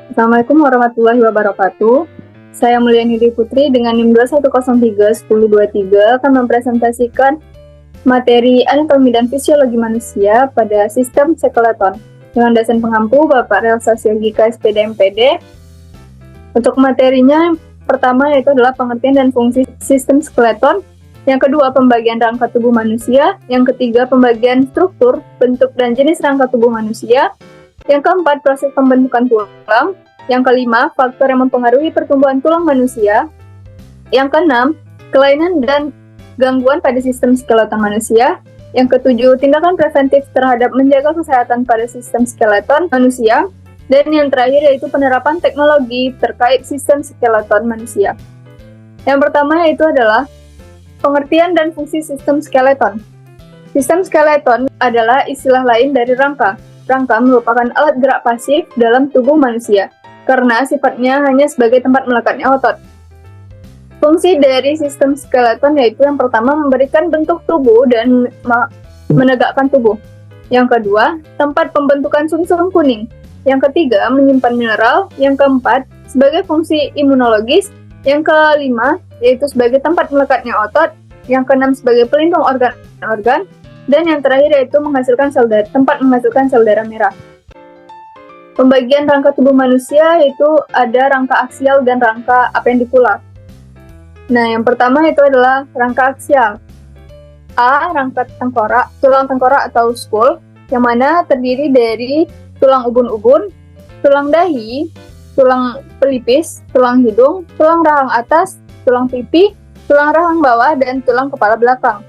Assalamualaikum warahmatullahi wabarakatuh. Saya Mulyani Dwi Putri dengan NIM 2103-1023 akan mempresentasikan materi anatomi dan fisiologi manusia pada sistem skeleton dengan dosen pengampu Bapak Relsa Syogika SPD MPD. Untuk materinya, pertama yaitu adalah pengertian dan fungsi sistem skeleton, yang kedua pembagian rangka tubuh manusia, yang ketiga pembagian struktur, bentuk, dan jenis rangka tubuh manusia, yang keempat proses pembentukan tulang, yang kelima faktor yang mempengaruhi pertumbuhan tulang manusia, yang keenam kelainan dan gangguan pada sistem skeleton manusia, yang ketujuh tindakan preventif terhadap menjaga kesehatan pada sistem skeleton manusia, dan yang terakhir yaitu penerapan teknologi terkait sistem skeleton manusia. Yang pertama yaitu adalah pengertian dan fungsi sistem skeleton. Sistem skeleton adalah istilah lain dari rangka. Rangka merupakan alat gerak pasif dalam tubuh manusia, karena sifatnya hanya sebagai tempat melekatnya otot. Fungsi dari sistem skeleton yaitu yang pertama memberikan bentuk tubuh dan menegakkan tubuh. Yang kedua, tempat pembentukan sumsum kuning. Yang ketiga, menyimpan mineral. Yang keempat, sebagai fungsi imunologis. Yang kelima, yaitu sebagai tempat melekatnya otot. Yang keenam, sebagai pelindung organ-organ. Dan yang terakhir yaitu tempat menghasilkan sel darah merah. Pembagian rangka tubuh manusia yaitu ada rangka aksial dan rangka apendikular. Nah, yang pertama itu adalah rangka aksial. A. Rangka tengkorak, tulang tengkorak atau skull, yang mana terdiri dari tulang ubun-ubun, tulang dahi, tulang pelipis, tulang hidung, tulang rahang atas, tulang pipi, tulang rahang bawah, dan tulang kepala belakang.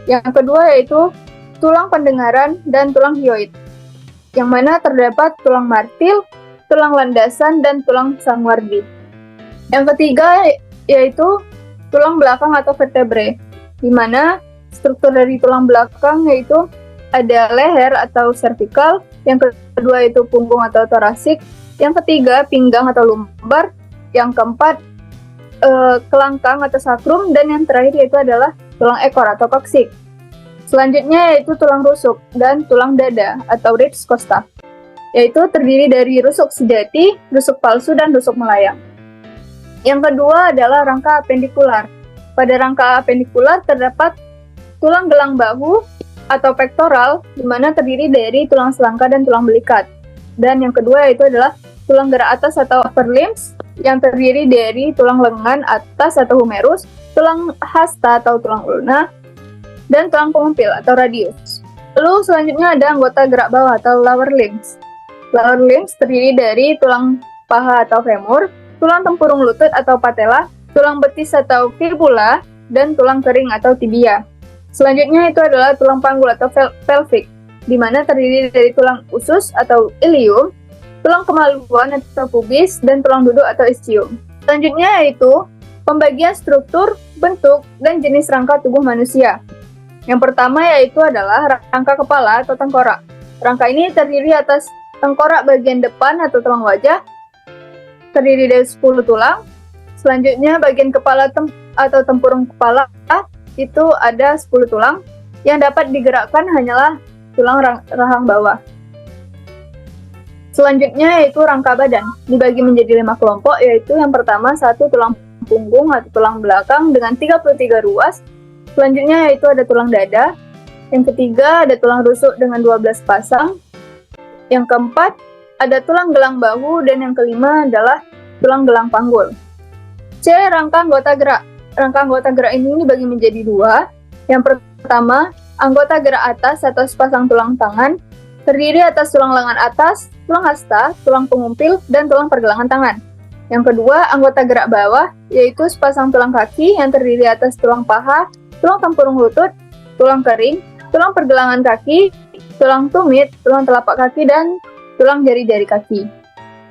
Yang kedua yaitu tulang pendengaran dan tulang hyoid, yang mana terdapat tulang martil, tulang landasan, dan tulang sangwardi. Yang ketiga yaitu tulang belakang atau vertebrae, di mana struktur dari tulang belakang yaitu ada leher atau cervical, yang kedua yaitu punggung atau thoracic, yang ketiga pinggang atau lumbar, yang keempat kelangkang atau sacrum, dan yang terakhir yaitu adalah tulang ekor atau coccyx. Selanjutnya yaitu tulang rusuk dan tulang dada atau ribs costa, yaitu terdiri dari rusuk sejati, rusuk palsu, dan rusuk melayang. Yang kedua adalah rangka apendikular. Pada rangka apendikular terdapat tulang gelang bahu atau pektoral, di mana terdiri dari tulang selangka dan tulang belikat. Dan yang kedua yaitu adalah tulang gerak atas atau upper limbs, yang terdiri dari tulang lengan atas atau humerus, tulang hasta atau tulang ulna, dan tulang pengumpil atau radius. Lalu selanjutnya ada anggota gerak bawah atau lower limbs. Lower limbs terdiri dari tulang paha atau femur, tulang tempurung lutut atau patella, tulang betis atau fibula, dan tulang kering atau tibia. Selanjutnya itu adalah tulang panggul atau pelvic, di mana terdiri dari tulang usus atau ilium, tulang kemaluan atau pubis, dan tulang duduk atau ischium. Selanjutnya yaitu pembagian struktur, bentuk, dan jenis rangka tubuh manusia. Yang pertama yaitu adalah rangka kepala atau tengkorak. Rangka ini terdiri atas tengkorak bagian depan atau tulang wajah, terdiri dari 10 tulang. Selanjutnya bagian kepala atau tempurung kepala itu ada 10 tulang. Yang dapat digerakkan hanyalah tulang rahang bawah. Selanjutnya yaitu rangka badan, dibagi menjadi 5 kelompok, yaitu yang pertama 1 tulang punggung atau tulang belakang dengan 33 ruas. Selanjutnya yaitu ada tulang dada. Yang ketiga ada tulang rusuk dengan 12 pasang. Yang keempat ada tulang gelang bahu, dan yang kelima adalah tulang gelang panggul. C. Rangka anggota gerak. Rangka anggota gerak ini dibagi menjadi 2. Yang pertama, anggota gerak atas atau sepasang tulang tangan, terdiri atas tulang lengan atas, tulang hasta, tulang pengumpil, dan tulang pergelangan tangan. Yang kedua, anggota gerak bawah, yaitu sepasang tulang kaki yang terdiri atas tulang paha, tulang tempurung lutut, tulang kering, tulang pergelangan kaki, tulang tumit, tulang telapak kaki, dan tulang jari-jari kaki.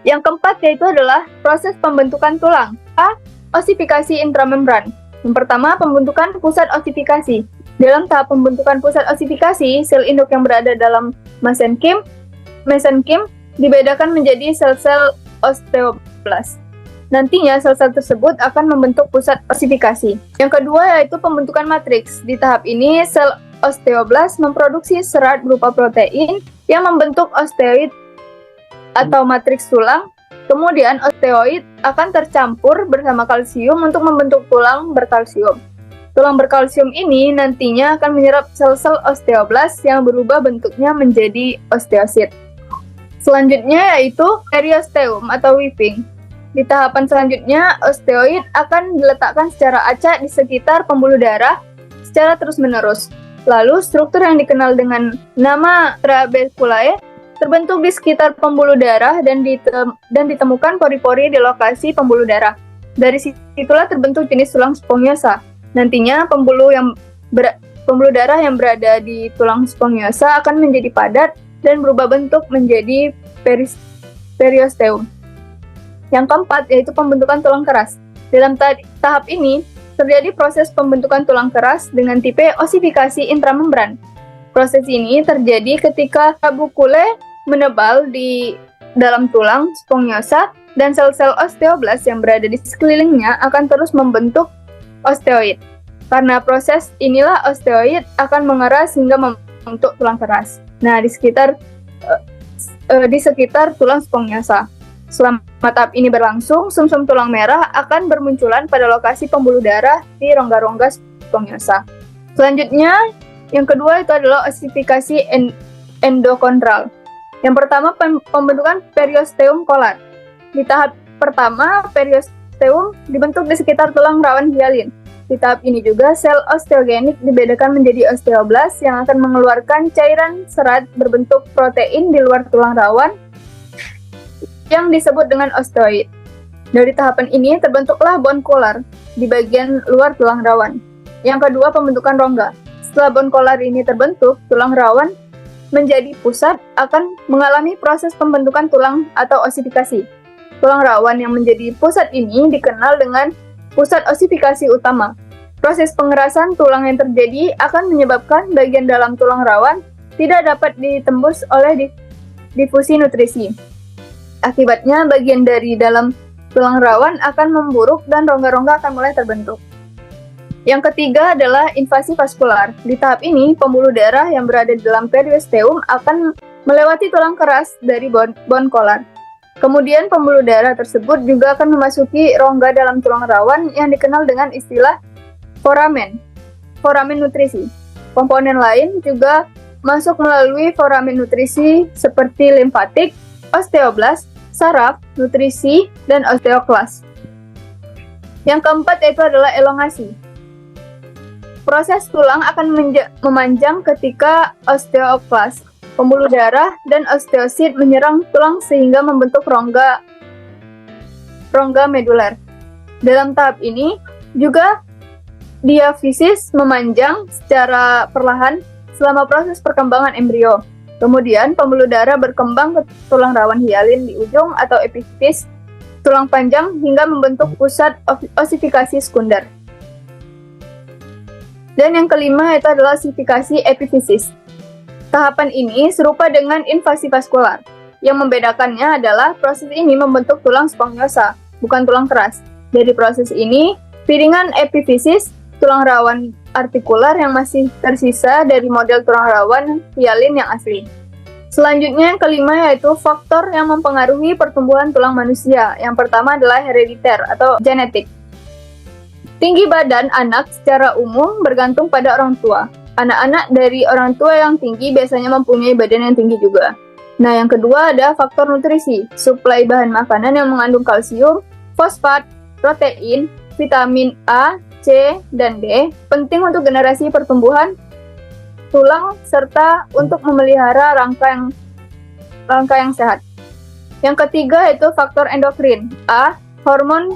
Yang keempat yaitu adalah proses pembentukan tulang. A. Osifikasi intramembran. Yang pertama, pembentukan pusat osifikasi. Dalam tahap pembentukan pusat osifikasi, sel induk yang berada dalam mesenkim dibedakan menjadi sel-sel osteoblast. Nantinya sel-sel tersebut akan membentuk pusat osifikasi. Yang kedua yaitu pembentukan matriks. Di tahap ini, sel osteoblast memproduksi serat berupa protein yang membentuk osteoid atau matriks tulang Kemudian osteoid akan tercampur bersama kalsium untuk membentuk tulang berkalsium. Tulang berkalsium ini nantinya akan menyerap sel-sel osteoblast yang berubah bentuknya menjadi osteosit. Selanjutnya yaitu periosteum atau weaving. Di tahapan selanjutnya, osteoid akan diletakkan secara acak di sekitar pembuluh darah secara terus-menerus. Lalu, struktur yang dikenal dengan nama trabeculae terbentuk di sekitar pembuluh darah dan ditemukan pori-pori di lokasi pembuluh darah. Dari situlah terbentuk jenis tulang spongiosa. Nantinya, pembuluh darah yang berada di tulang spongiosa akan menjadi padat dan berubah bentuk menjadi periosteum. Yang keempat yaitu pembentukan tulang keras. Dalam tahap ini, terjadi proses pembentukan tulang keras dengan tipe osifikasi intramembran. Proses ini terjadi ketika trabeculae menebal di dalam tulang spongiosa dan sel-sel osteoblast yang berada di sekelilingnya akan terus membentuk osteoid. Karena proses inilah osteoid akan mengeras hingga membentuk tulang keras. Nah, di sekitar tulang spongiosa. Selama tahap ini berlangsung, sumsum tulang merah akan bermunculan pada lokasi pembuluh darah di rongga-rongga spongiosa. Selanjutnya, yang kedua itu adalah osifikasi endokondral. Yang pertama, pembentukan periosteum kolar. Di tahap pertama, periosteum dibentuk di sekitar tulang rawan hialin. Di tahap ini juga, sel osteogenik dibedakan menjadi osteoblast yang akan mengeluarkan cairan serat berbentuk protein di luar tulang rawan yang disebut dengan osteoid. Dari tahapan ini terbentuklah bone kolar di bagian luar tulang rawan. Yang kedua, pembentukan rongga. Setelah bone kolar ini terbentuk, tulang rawan menjadi pusat akan mengalami proses pembentukan tulang atau osifikasi. Tulang rawan yang menjadi pusat ini dikenal dengan pusat osifikasi utama. Proses pengerasan tulang yang terjadi akan menyebabkan bagian dalam tulang rawan tidak dapat ditembus oleh difusi nutrisi. Akibatnya, bagian dari dalam tulang rawan akan memburuk dan rongga-rongga akan mulai terbentuk. Yang ketiga adalah invasi vaskular. Di tahap ini, pembuluh darah yang berada di dalam periosteum akan melewati tulang keras dari bone kolar. Kemudian, pembuluh darah tersebut juga akan memasuki rongga dalam tulang rawan yang dikenal dengan istilah foramen nutrisi. Komponen lain juga masuk melalui foramen nutrisi seperti limfatik, osteoblast, saraf, nutrisi, dan osteoklas. Yang keempat yaitu adalah elongasi. Proses tulang akan memanjang ketika osteoklas, pembuluh darah, dan osteosit menyerang tulang sehingga membentuk rongga medular. Dalam tahap ini juga diafisis memanjang secara perlahan selama proses perkembangan embrio. Kemudian, pembuluh darah berkembang ke tulang rawan hialin di ujung atau epifis tulang panjang hingga membentuk pusat osifikasi sekunder. Dan yang kelima yaitu adalah osifikasi epifisis. Tahapan ini serupa dengan invasi vaskular. Yang membedakannya adalah proses ini membentuk tulang spongiosa, bukan tulang keras. Dari proses ini, piringan epifisis, tulang rawan artikular yang masih tersisa dari model tulang rawan hialin yang asli. Selanjutnya yang kelima yaitu faktor yang mempengaruhi pertumbuhan tulang manusia. Yang pertama adalah herediter atau genetik. Tinggi badan anak secara umum bergantung pada orang tua. Anak-anak dari orang tua yang tinggi biasanya mempunyai badan yang tinggi juga. Nah, yang kedua ada faktor nutrisi. Suplai bahan makanan yang mengandung kalsium, fosfat, protein, vitamin A, C, dan D penting untuk generasi pertumbuhan tulang serta untuk memelihara rangka yang sehat. Yang ketiga yaitu faktor endokrin. A. Hormon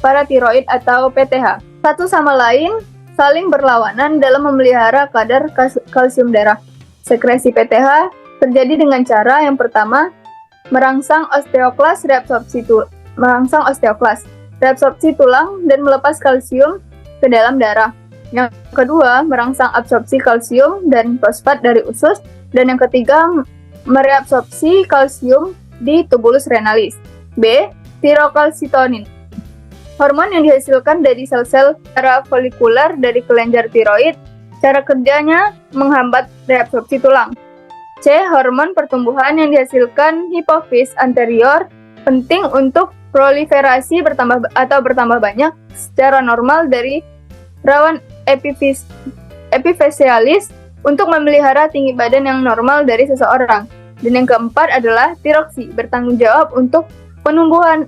paratiroid atau PTH. Satu sama lain saling berlawanan dalam memelihara kadar kalsium darah. Sekresi PTH terjadi dengan cara yang pertama merangsang osteoklas reabsorpsi tulang dan melepas kalsium ke dalam darah. Yang kedua, merangsang absorpsi kalsium dan fosfat dari usus. Dan yang ketiga, mereabsorpsi kalsium di tubulus renalis. B. Tirokalsitonin. Hormon yang dihasilkan dari sel-sel parafolikular dari kelenjar tiroid. Cara kerjanya menghambat reabsorpsi tulang. C. Hormon pertumbuhan yang dihasilkan hipofis anterior penting untuk proliferasi bertambah banyak secara normal dari rawan epifasialis untuk memelihara tinggi badan yang normal dari seseorang. Dan yang keempat adalah tiroksi, bertanggung jawab untuk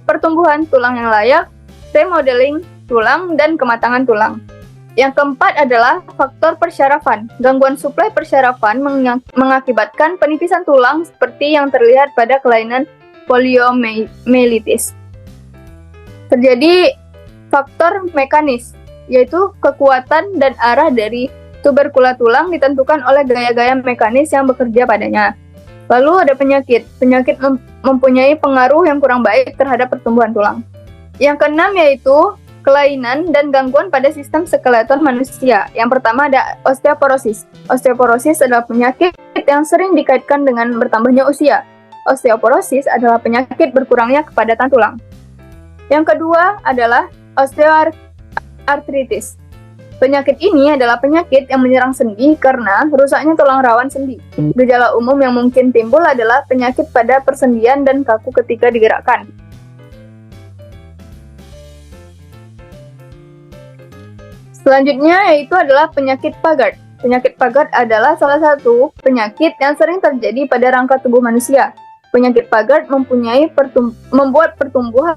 pertumbuhan tulang yang layak, remodeling tulang, dan kematangan tulang. Yang keempat adalah faktor persyarafan. Gangguan suplai persyarafan mengakibatkan penipisan tulang seperti yang terlihat pada kelainan poliomyelitis. Terjadi faktor mekanis, yaitu kekuatan dan arah dari tuberkula tulang ditentukan oleh gaya-gaya mekanis yang bekerja padanya. Lalu ada penyakit. Penyakit mempunyai pengaruh yang kurang baik terhadap pertumbuhan tulang. Yang keenam yaitu kelainan dan gangguan pada sistem skeleton manusia. Yang pertama ada osteoporosis. Osteoporosis adalah penyakit yang sering dikaitkan dengan bertambahnya usia. Osteoporosis adalah penyakit berkurangnya kepadatan tulang. Yang kedua adalah osteoartritis. Penyakit ini adalah penyakit yang menyerang sendi karena rusaknya tulang rawan sendi. Gejala umum yang mungkin timbul adalah penyakit pada persendian dan kaku ketika digerakkan. Selanjutnya yaitu adalah penyakit Paget. Penyakit Paget adalah salah satu penyakit yang sering terjadi pada rangka tubuh manusia. Penyakit Paget membuat pertumbuhan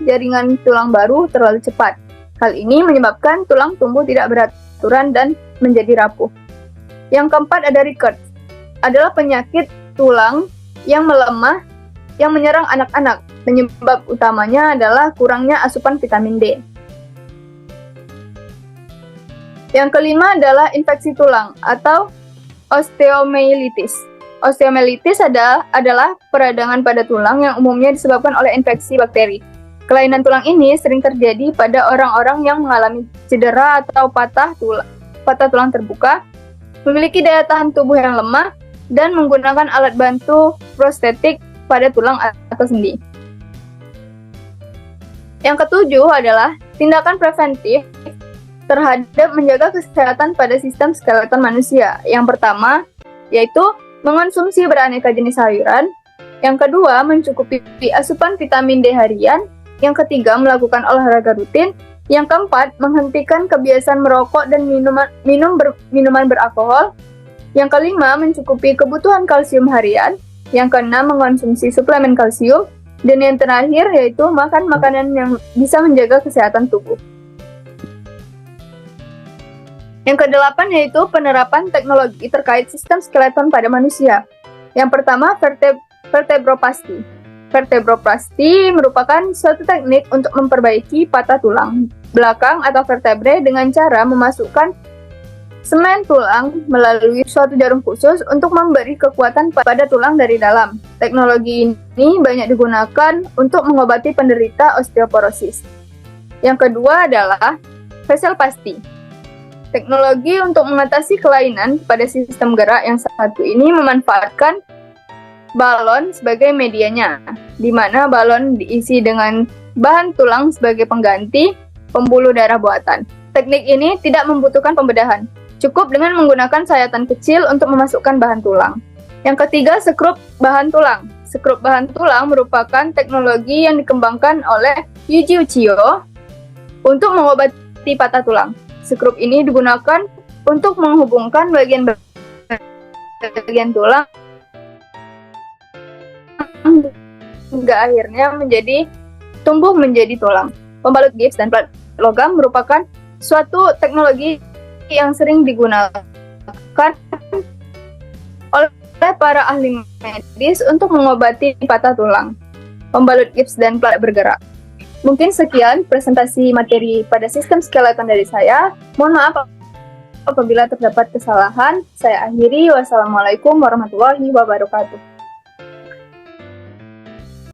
jaringan tulang baru terlalu cepat. Hal ini menyebabkan tulang tumbuh tidak beraturan dan menjadi rapuh. Yang keempat ada Rickets. Adalah penyakit tulang yang melemah yang menyerang anak-anak. Penyebab utamanya adalah kurangnya asupan vitamin D. Yang kelima adalah infeksi tulang atau osteomyelitis. Osteomyelitis adalah peradangan pada tulang yang umumnya disebabkan oleh infeksi bakteri. Kelainan tulang ini sering terjadi pada orang-orang yang mengalami cedera atau patah tulang terbuka, memiliki daya tahan tubuh yang lemah, dan menggunakan alat bantu prostetik pada tulang atau sendi. Yang ketujuh adalah tindakan preventif terhadap menjaga kesehatan pada sistem skeleton manusia. Yang pertama, yaitu mengonsumsi beraneka jenis sayuran. Yang kedua, mencukupi asupan vitamin D harian. Yang ketiga, melakukan olahraga rutin. Yang keempat, menghentikan kebiasaan merokok dan minuman beralkohol. Yang kelima, mencukupi kebutuhan kalsium harian. Yang keenam, mengonsumsi suplemen kalsium. Dan yang terakhir, yaitu makan makanan yang bisa menjaga kesehatan tubuh. Yang kedelapan yaitu penerapan teknologi terkait sistem skeleton pada manusia. Yang pertama, vertebroplasty. Vertebroplasty merupakan suatu teknik untuk memperbaiki patah tulang belakang atau vertebre dengan cara memasukkan semen tulang melalui suatu jarum khusus untuk memberi kekuatan pada tulang dari dalam. Teknologi ini banyak digunakan untuk mengobati penderita osteoporosis. Yang kedua adalah vaselplasty. Teknologi untuk mengatasi kelainan pada sistem gerak yang satu ini memanfaatkan balon sebagai medianya, di mana balon diisi dengan bahan tulang sebagai pengganti pembuluh darah buatan. Teknik ini tidak membutuhkan pembedahan, cukup dengan menggunakan sayatan kecil untuk memasukkan bahan tulang. Yang ketiga, skrup bahan tulang. Skrup bahan tulang merupakan teknologi yang dikembangkan oleh Yuji Uchiyo untuk mengobati patah tulang. Skrup ini digunakan untuk menghubungkan bagian tulang hingga akhirnya tumbuh menjadi tulang. Pembalut gips dan plat logam merupakan suatu teknologi yang sering digunakan oleh para ahli medis untuk mengobati patah tulang. Pembalut gips dan plat bergerak. Mungkin sekian presentasi materi pada sistem skeleton dari saya. Mohon maaf apabila terdapat kesalahan. Saya akhiri. Wassalamualaikum warahmatullahi wabarakatuh.